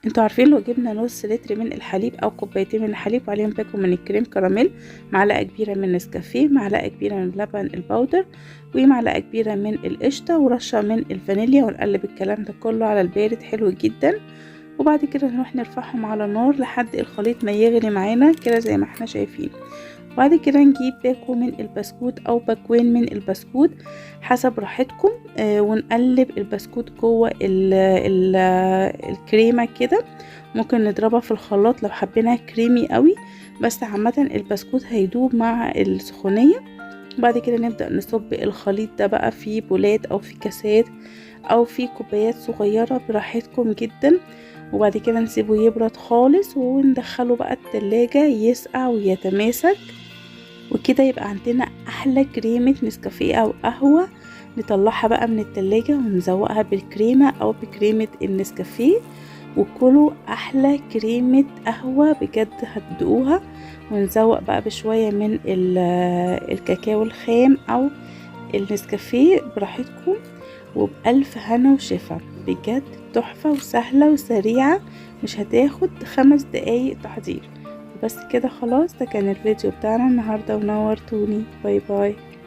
انتوا عارفين لو جبنا نص لتر من الحليب او كوبايتين من الحليب وعليهم باكو من الكريم كراميل، معلقه كبيره من نسكافيه، معلقه كبيره من لبن البودر، ومعلقه كبيره من القشطه، ورشه من الفانيليا، ونقلب الكلام ده كله على البارد حلو جدا. وبعد كده نروح نرفعهم على نار لحد الخليط ما يغلي معانا كده زي ما احنا شايفين. وبعد كده نجيب باكو من البسكوت او باكوين من البسكوت حسب راحتكم، ونقلب البسكوت جوه الكريمه كده. ممكن نضربها في الخلاط لو حبيناها كريمي قوي، بس عامه البسكوت هيدوب مع السخونيه. وبعد كده نبدأ نصب الخليط ده بقى في بولات او في كاسات او في كوبايات صغيرة براحتكم جدا. وبعد كده نسيبه يبرد خالص وندخله بقى التلاجة يسقع ويتماسك، وكده يبقى عندنا احلى كريمة نسكافيه او قهوة. نطلعها بقى من التلاجة ونزوقها بالكريمة او بكريمة النسكافيه، وكلوا احلى كريمة قهوة بجد هتدوقوها. ونزوق بقى بشوية من الكاكاو الخام او النسكافيه براحتكم، وبألف هنا وشفا. بجد تحفة وسهلة وسريعة، مش هتاخد 5 دقايق تحضير. بس كده خلاص، ده كان الفيديو بتاعنا النهاردة ونورتوني. باي باي.